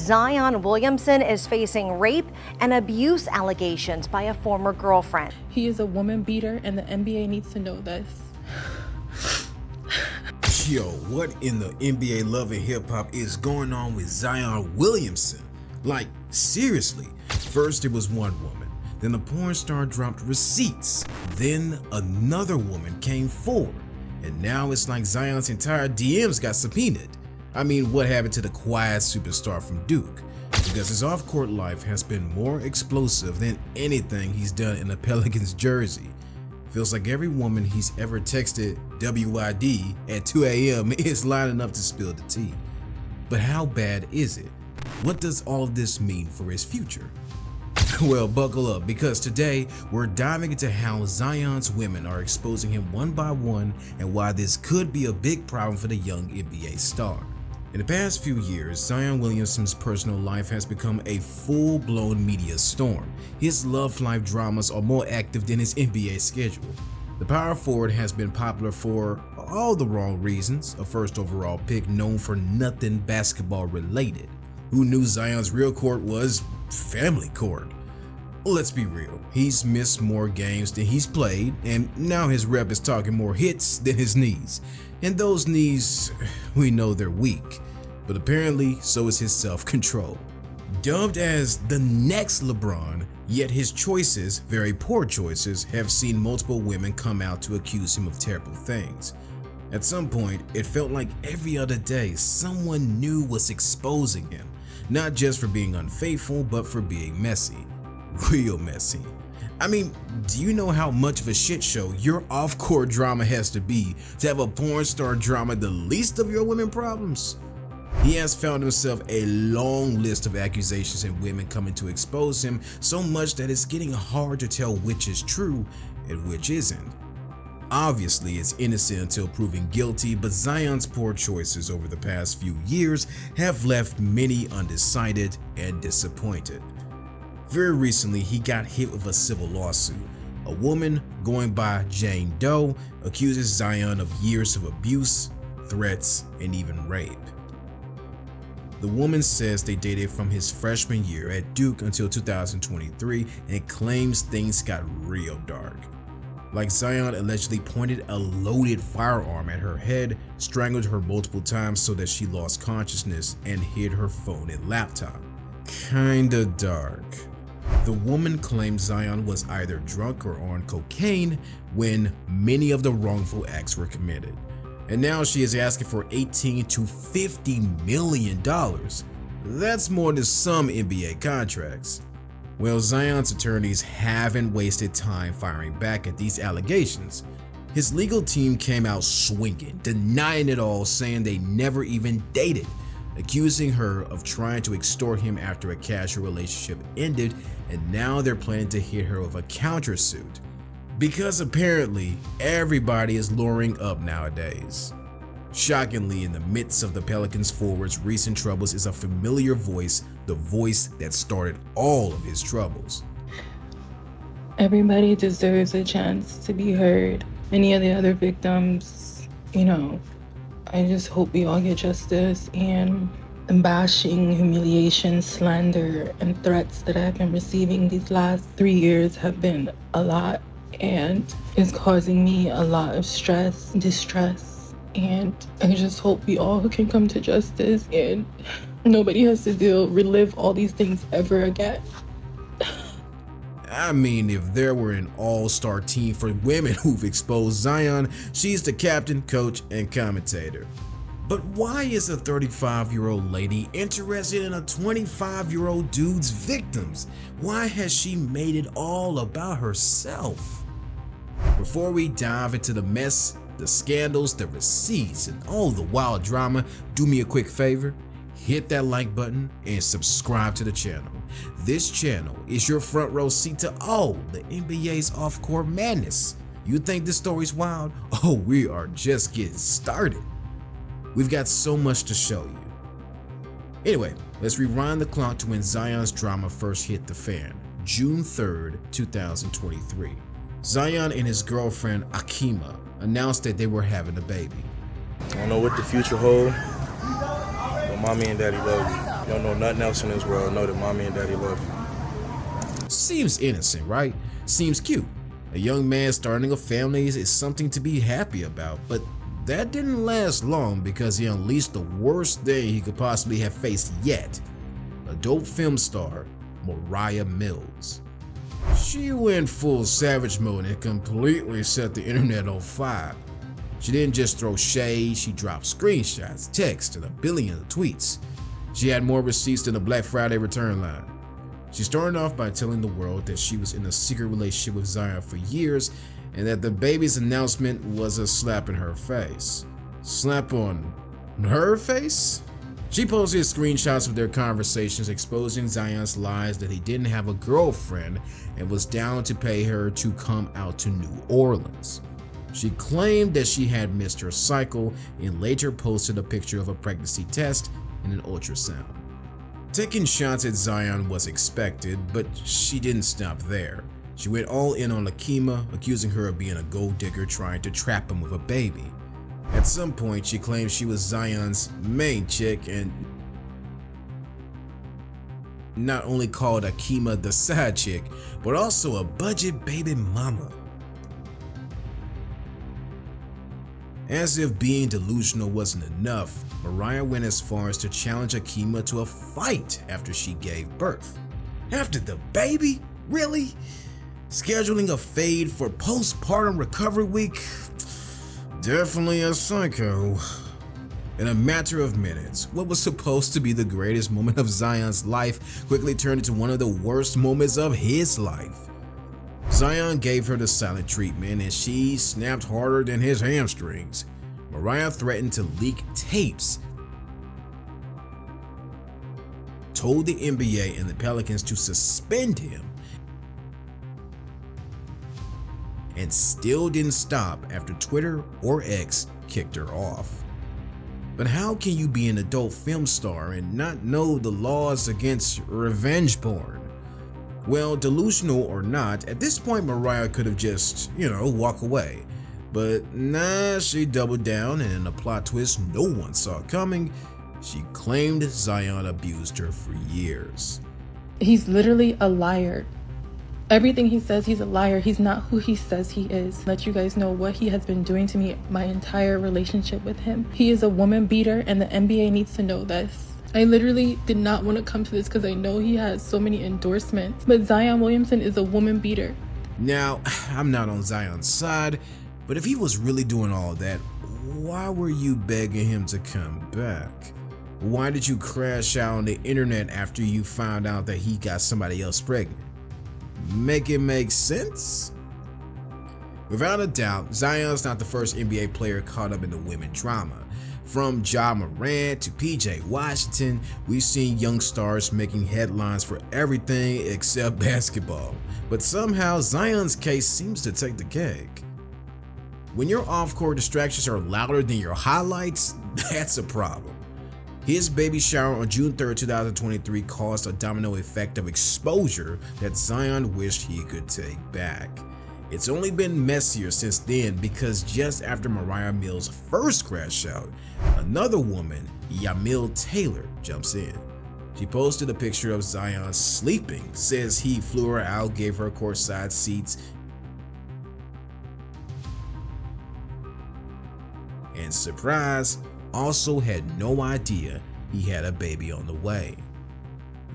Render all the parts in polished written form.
ZION Williamson is facing rape and abuse allegations by a former girlfriend. He is a woman beater, and the NBA needs to know this. Yo, what in the NBA Love and Hip Hop is going on with ZION Williamson? Like, seriously. First it was one woman, then the porn star dropped receipts, then another woman came forward, and now it's like Zion's entire DMs got subpoenaed. I mean, what happened to the quiet superstar from Duke? Because his off-court life has been more explosive than anything he's done in a Pelicans jersey. Feels like every woman he's ever texted WID at 2 a.m. is lining up to spill the tea. But how bad is it? What does all of this mean for his future? Well, buckle up, because today we're diving into how Zion's women are exposing him one by one and why this could be a big problem for the young NBA star. In the past few years, ZION Williamson's personal life has become a full-blown media storm. His love life dramas are more active than his NBA schedule. The power forward has been popular for all the wrong reasons, a first overall pick known for nothing basketball related. Who knew Zion's real court was family court? Let's be real, he's missed more games than he's played, and now his rep is talking more hits than his knees. And those knees, we know they're weak, but apparently so is his self-control. Dubbed as the next LeBron, yet his choices, very poor choices, have seen multiple women come out to accuse him of terrible things. At some point, it felt like every other day someone new was exposing him, not just for being unfaithful, but for being messy. Real messy. I mean, do you know how much of a shit show your off-court drama has to be to have a porn star drama the least of your women problems? He has found himself a long list of accusations and women coming to expose him, so much that it's getting hard to tell which is true and which isn't. Obviously, it's innocent until proven guilty, but Zion's poor choices over the past few years have left many undecided and disappointed. Very recently, he got hit with a civil lawsuit. A woman going by Jane Doe accuses Zion of years of abuse, threats, and even rape. The woman says they dated from his freshman year at Duke until 2023 and claims things got real dark. Like Zion allegedly pointed a loaded firearm at her head, strangled her multiple times so that she lost consciousness, and hid her phone and laptop. Kinda dark. The woman claimed Zion was either drunk or on cocaine when many of the wrongful acts were committed. And now she is asking for $18 to $50 million. That's more than some NBA contracts. Well, Zion's attorneys haven't wasted time firing back at these allegations. His legal team came out swinging, denying it all, saying they never even dated, accusing her of trying to extort him after a casual relationship ended, and now they're planning to hit her with a countersuit. Because apparently, everybody is luring up nowadays. Shockingly, in the midst of the Pelicans forward's recent troubles is a familiar voice, the voice that started all of his troubles. Everybody deserves a chance to be heard. Any of the other victims, I just hope we all get justice, and the bashing, humiliation, slander, and threats that I've been receiving these last 3 years have been a lot, and it's causing me a lot of stress, distress, and I just hope we all can come to justice and nobody has to relive all these things ever again. I mean, if there were an all-star team for women who've exposed Zion, she's the captain, coach, and commentator. But why is a 35-year-old lady interested in a 25-year-old dude's victims? Why has she made it all about herself? Before we dive into the mess, the scandals, the receipts, and all the wild drama, do me a quick favor. Hit that like button and subscribe to the channel. This channel is your front row seat to all the NBA's off-court madness. You think this story's wild? Oh, we are just getting started. We've got so much to show you. Anyway, let's rewind the clock to when Zion's drama first hit the fan, June 3rd, 2023. Zion and his girlfriend Akima announced that they were having a baby. I don't know what the future holds, but mommy and daddy love you. You don't know nothing else in this world. Know that mommy and daddy love you. Seems innocent, right? Seems cute. A young man starting a family is something to be happy about, but that didn't last long because he unleashed the worst thing he could possibly have faced yet. Adult film star Mariah Mills. She went full savage mode and completely set the internet on fire. She didn't just throw shade, she dropped screenshots, texts, and a billion of tweets. She had more receipts than a Black Friday return line. She started off by telling the world that she was in a secret relationship with Zion for years and that the baby's announcement was a slap in her face. Slap on her face? She posted screenshots of their conversations exposing Zion's lies that he didn't have a girlfriend and was down to pay her to come out to New Orleans. She claimed that she had missed her cycle and later posted a picture of a pregnancy test and an ultrasound. Taking shots at Zion was expected, but she didn't stop there. She went all in on Akima, accusing her of being a gold digger trying to trap him with a baby. At some point, she claimed she was Zion's main chick and not only called Akima the side chick, but also a budget baby mama. As if being delusional wasn't enough, Mariah went as far as to challenge Akima to a fight after she gave birth. After the baby? Really? Scheduling a fade for postpartum recovery week? Definitely a psycho. In a matter of minutes, what was supposed to be the greatest moment of Zion's life quickly turned into one of the worst moments of his life. Zion gave her the silent treatment and she snapped harder than his hamstrings. Mariah threatened to leak tapes, told the NBA and the Pelicans to suspend him, and still didn't stop after Twitter or X kicked her off. But how can you be an adult film star and not know the laws against revenge porn? Well, delusional or not, at this point Mariah could have just, walk away. But nah, she doubled down, and in a plot twist no one saw coming, she claimed Zion abused her for years. He's literally a liar. Everything he says, he's a liar. He's not who he says he is. Let you guys know what he has been doing to me my entire relationship with him. He is a woman beater, and the NBA needs to know this. I literally did not want to come to this because I know he has so many endorsements, but ZION WILLIAMSON is a woman beater. Now, I'm not on Zion's side, but if he was really doing all that, why were you begging him to come back? Why did you crash out on the internet after you found out that he got somebody else pregnant? Make it make sense? Without a doubt, Zion's not the first NBA player caught up in the women drama. From Ja Morant to PJ Washington, we've seen young stars making headlines for everything except basketball. But somehow Zion's case seems to take the cake. When your off-court distractions are louder than your highlights, that's a problem. His baby shower on June 3, 2023 caused a domino effect of exposure that Zion wished he could take back. It's only been messier since then because just after Mariah Mills' first crash out, another woman, Yamil Taylor, jumps in. She posted a picture of Zion sleeping, says he flew her out, gave her courtside seats, and surprise, also had no idea he had a baby on the way.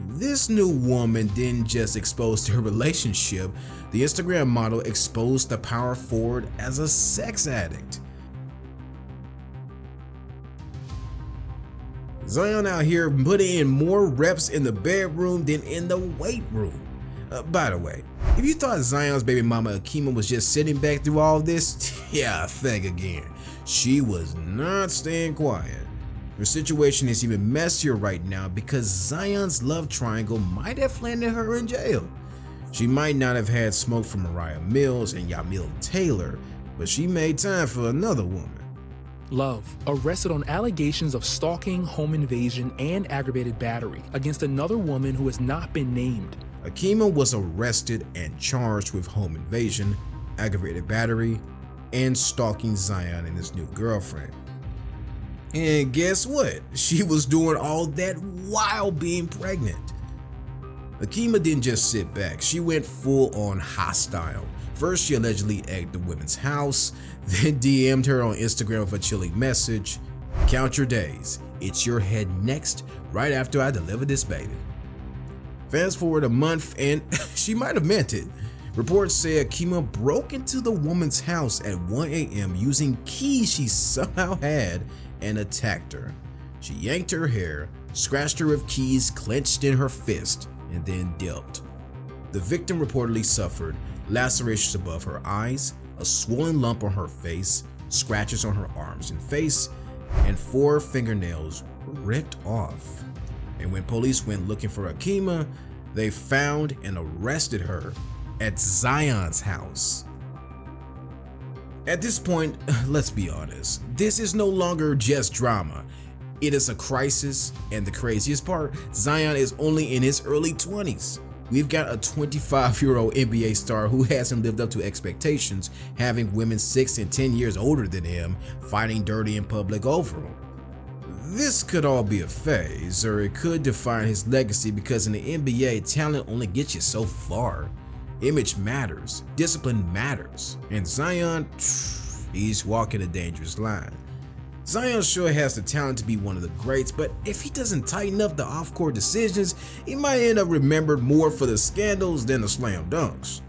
This new woman didn't just expose her relationship, the Instagram model exposed the power forward as a sex addict. Zion out here putting in more reps in the bedroom than in the weight room. By the way, if you thought Zion's baby mama Akima was just sitting back through all this, yeah, think again. She was not staying quiet. Her situation is even messier right now because Zion's love triangle might have landed her in jail. She might not have had smoke from Mariah Mills and Yamil Taylor, but she made time for another woman. Love, arrested on allegations of stalking, home invasion, and aggravated battery against another woman who has not been named. Akima was arrested and charged with home invasion, aggravated battery, and stalking Zion and his new girlfriend. And guess what? She was doing all that while being pregnant. Akima didn't just sit back, she went full on hostile. First, she allegedly egged the woman's house, then DM'd her on Instagram with a chilling message. Count your days, it's your head next, right after I deliver this baby. Fast forward a month and she might have meant it. Reports say Akima broke into the woman's house at 1 a.m. using keys she somehow had and attacked her. She yanked her hair, scratched her with keys clenched in her fist, and then dipped. The victim reportedly suffered lacerations above her eyes, a swollen lump on her face, scratches on her arms and face, and 4 fingernails ripped off. And when police went looking for Akima, they found and arrested her at ZION's house. At this point, let's be honest, this is no longer just drama. It is a crisis, and the craziest part, ZION is only in his early 20s. We've got a 25-year-old NBA star who hasn't lived up to expectations, having women 6 and 10 years older than him fighting dirty in public over him. This could all be a phase, or it could define his legacy, because in the NBA, talent only gets you so far. Image matters, discipline matters, and ZION, he's walking a dangerous line. ZION sure has the talent to be one of the greats, but if he doesn't tighten up the off-court decisions, he might end up remembered more for the scandals than the slam dunks.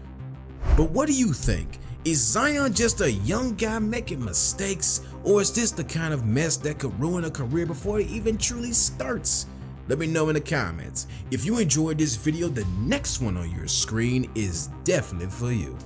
But what do you think? Is ZION just a young guy making mistakes, or is this the kind of mess that could ruin a career before it even truly starts? Let me know in the comments. If you enjoyed this video, the next one on your screen is definitely for you.